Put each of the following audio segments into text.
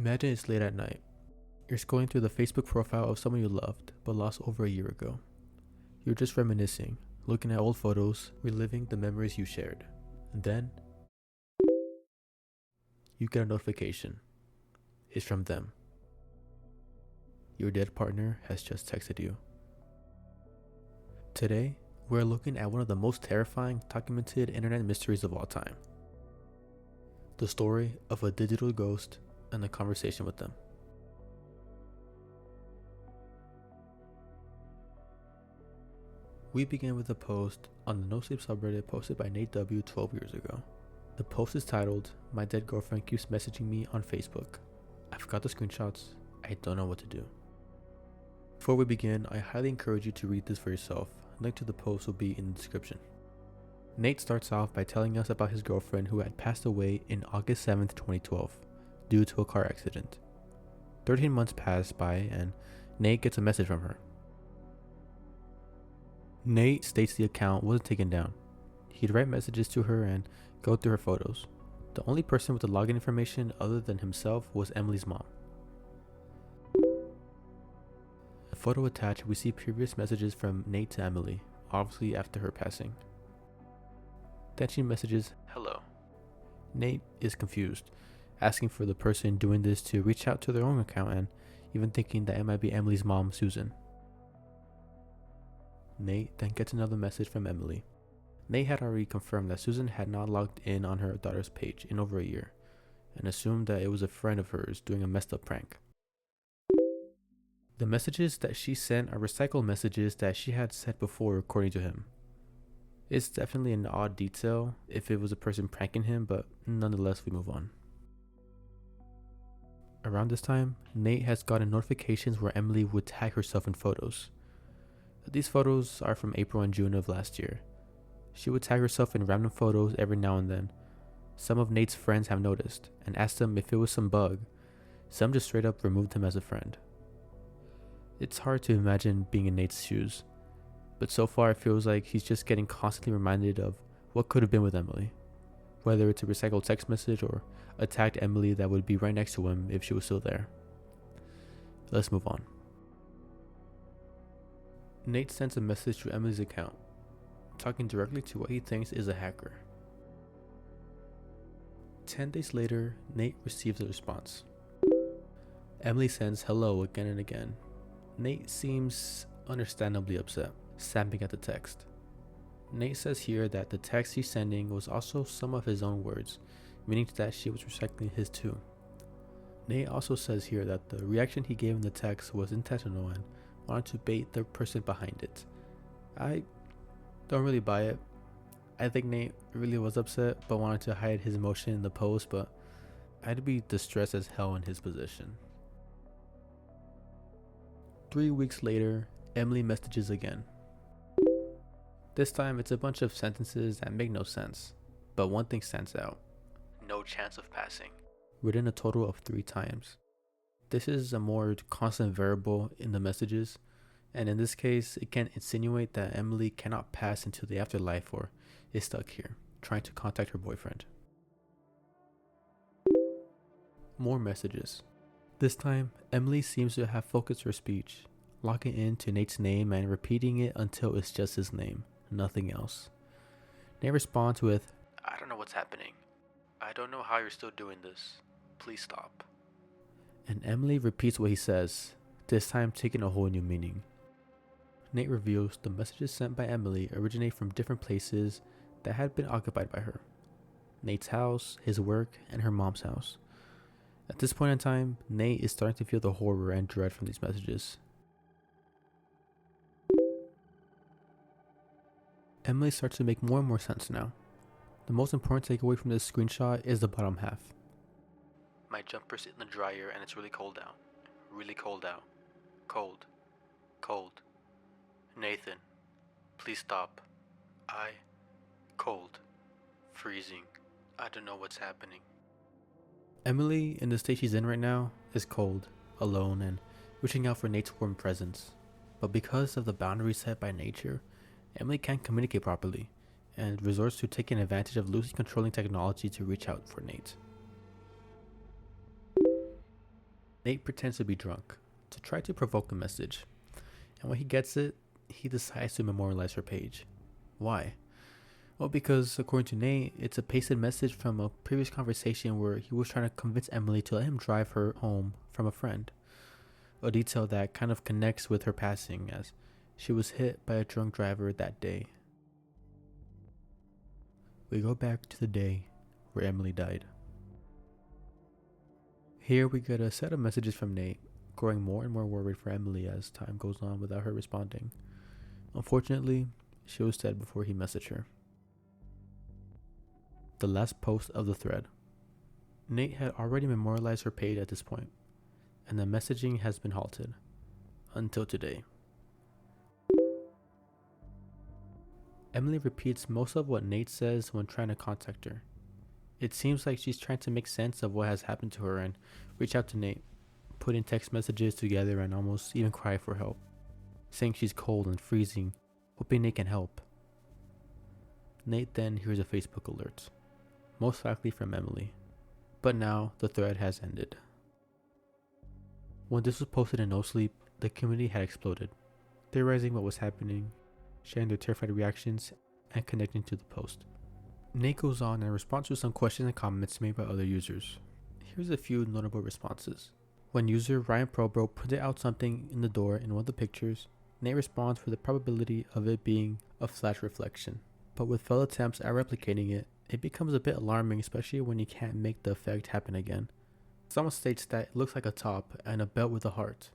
Imagine it's late at night. You're scrolling through the Facebook profile of someone you loved but lost over a year ago. You're just reminiscing, looking at old photos, reliving the memories you shared. And then, you get a notification. It's from them. Your dead partner has just texted you. Today, we're looking at one of the most terrifying documented internet mysteries of all time. The story of a digital ghost and a conversation with them. We begin with a post on the No Sleep subreddit posted by Nate W 12 years ago. The post is titled, "My dead girlfriend keeps messaging me on Facebook. I've got the screenshots, I don't know what to do." Before we begin, I highly encourage you to read this for yourself. Link to the post will be in the description. Nate starts off by telling us about his girlfriend who had passed away in August 7th, 2012, due to a car accident. 13 months pass by and Nate gets a message from her. Nate states the account wasn't taken down. He'd write messages to her and go through her photos. The only person with the login information other than himself was Emily's mom. The photo attached, we see previous messages from Nate to Emily, obviously after her passing. Then she messages, "Hello." Nate is confused, asking for the person doing this to reach out to their own account and even thinking that it might be Emily's mom, Susan. Nate then gets another message from Emily. Nate had already confirmed that Susan had not logged in on her daughter's page in over a year and assumed that it was a friend of hers doing a messed up prank. The messages that she sent are recycled messages that she had said before, according to him. It's definitely an odd detail if it was a person pranking him, but nonetheless we move on. Around this time, Nate has gotten notifications where Emily would tag herself in photos. These photos are from April and June of last year. She would tag herself in random photos every now and then. Some of Nate's friends have noticed and asked him if it was some bug. Some just straight up removed him as a friend. It's hard to imagine being in Nate's shoes, but so far it feels like he's just getting constantly reminded of what could have been with Emily. Whether it's a recycled text message or a tagged Emily that would be right next to him if she was still there. Let's move on. Nate sends a message to Emily's account, talking directly to what he thinks is a hacker. 10 days later, Nate receives a response. Emily sends hello again and again. Nate seems understandably upset, snapping at the text. Nate says here that the text he's sending was also some of his own words, meaning that she was recycling his too. Nate also says here that the reaction he gave in the text was intentional and wanted to bait the person behind it. I don't really buy it. I think Nate really was upset but wanted to hide his emotion in the post, but I'd be distressed as hell in his position. 3 weeks later, Emily messages again. This time it's a bunch of sentences that make no sense, but one thing stands out. No chance of passing. Written a total of 3 times. This is a more constant variable in the messages, and in this case, it can insinuate that Emily cannot pass into the afterlife or is stuck here, trying to contact her boyfriend. More messages. This time, Emily seems to have focused her speech, locking in to Nate's name and repeating it until it's just his name, nothing else. Nate responds with, "I don't know what's happening. I don't know how you're still doing this. Please stop." And Emily repeats what he says, this time taking a whole new meaning. Nate reveals the messages sent by Emily originate from different places that had been occupied by her. Nate's house, his work, and her mom's house. At this point in time, Nate is starting to feel the horror and dread from these messages. Emily starts to make more and more sense now. The most important takeaway from this screenshot is the bottom half. My jumper's in the dryer and it's really cold out. Really cold out. Cold. Cold. Nathan, please stop. Cold. Freezing. I don't know what's happening. Emily, in the state she's in right now, is cold, alone, and wishing out for Nate's warm presence. But because of the boundaries set by nature, Emily can't communicate properly, and resorts to taking advantage of loosely controlling technology to reach out for Nate. Nate pretends to be drunk to try to provoke a message, and when he gets it, he decides to memorialize her page. Why? Well, because according to Nate, it's a pasted message from a previous conversation where he was trying to convince Emily to let him drive her home from a friend. A detail that kind of connects with her passing, as she was hit by a drunk driver that day. We go back to the day where Emily died. Here we get a set of messages from Nate, growing more and more worried for Emily as time goes on without her responding. Unfortunately, she was dead before he messaged her. The last post of the thread. Nate had already memorialized her page at this point, and the messaging has been halted until today. Emily repeats most of what Nate says when trying to contact her. It seems like she's trying to make sense of what has happened to her and reach out to Nate, putting text messages together and almost even cry for help, saying she's cold and freezing, hoping Nate can help. Nate then hears a Facebook alert, most likely from Emily, but now the thread has ended. When this was posted in No Sleep, the community had exploded, theorizing what was happening, sharing their terrified reactions, and connecting to the post. Nate goes on and responds to some questions and comments made by other users. Here's a few notable responses. When user Ryan Probro printed out something in the door in one of the pictures, Nate responds for the probability of it being a flash reflection. But with failed attempts at replicating it, it becomes a bit alarming, especially when you can't make the effect happen again. Someone states that it looks like a top and a belt with a heart,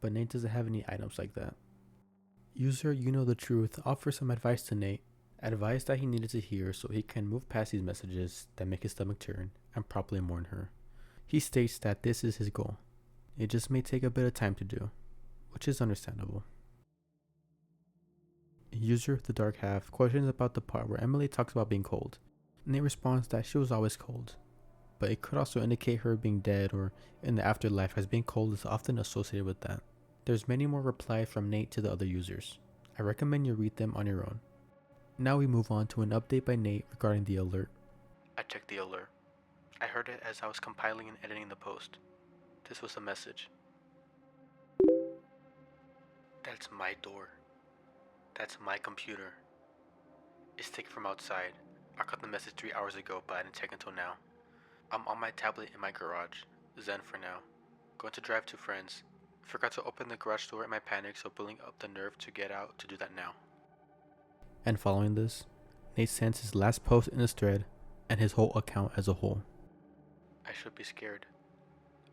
but Nate doesn't have any items like that. User You Know The Truth offers some advice to Nate, advice that he needed to hear so he can move past these messages that make his stomach turn and properly mourn her. He states that this is his goal. It just may take a bit of time to do, which is understandable. User The Dark Half questions about the part where Emily talks about being cold. Nate responds that she was always cold, but it could also indicate her being dead or in the afterlife, as being cold is often associated with that. There's many more replies from Nate to the other users. I recommend you read them on your own. Now we move on to an update by Nate regarding the alert. I checked the alert. I heard it as I was compiling and editing the post. This was a message. That's my door. That's my computer. It's taken from outside. I got the message 3 hours ago, but I didn't check until now. I'm on my tablet in my garage. Zen for now. Going to drive to friends. Forgot to open the garage door in my panic, so building up the nerve to get out to do that now. And following this, Nate sends his last post in his thread and his whole account as a whole. I should be scared.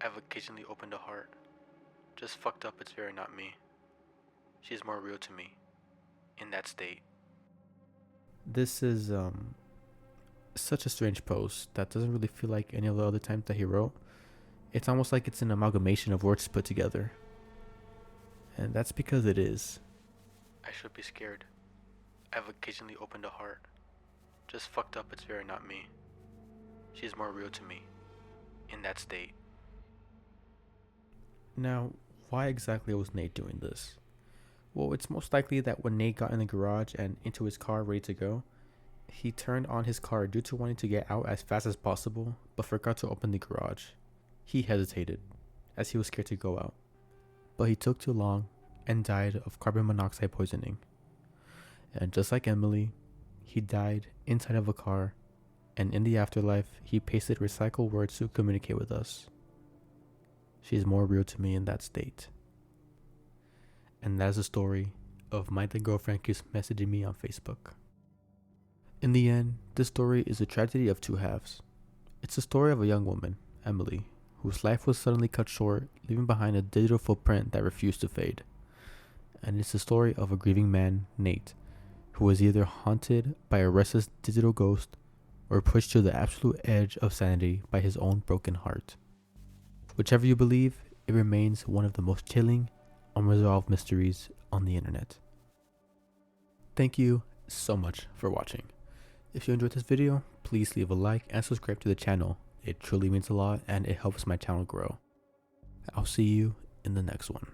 I've occasionally opened a heart. Just fucked up, it's very not me. She's more real to me. In that state. This is such a strange post that doesn't really feel like any of the other times that he wrote. It's almost like it's an amalgamation of words put together. And that's because it is. I should be scared. I've occasionally opened a heart. Just fucked up, it's very not me. She's more real to me. In that state. Now, why exactly was Nate doing this? Well, it's most likely that when Nate got in the garage and into his car ready to go, he turned on his car due to wanting to get out as fast as possible, but forgot to open the garage. He hesitated, as he was scared to go out. But he took too long and died of carbon monoxide poisoning. And just like Emily, he died inside of a car, and in the afterlife, he pasted recycled words to communicate with us. She's more real to me in that state. And that's the story of my then girlfriend keeps messaging me on Facebook. In the end, this story is a tragedy of two halves. It's the story of a young woman, Emily, whose life was suddenly cut short, leaving behind a digital footprint that refused to fade. And it's the story of a grieving man, Nate, who was either haunted by a restless digital ghost or pushed to the absolute edge of sanity by his own broken heart. Whichever you believe, it remains one of the most chilling, unresolved mysteries on the internet. Thank you so much for watching. If you enjoyed this video, please leave a like and subscribe to the channel. It truly means a lot and it helps my channel grow. I'll see you in the next one.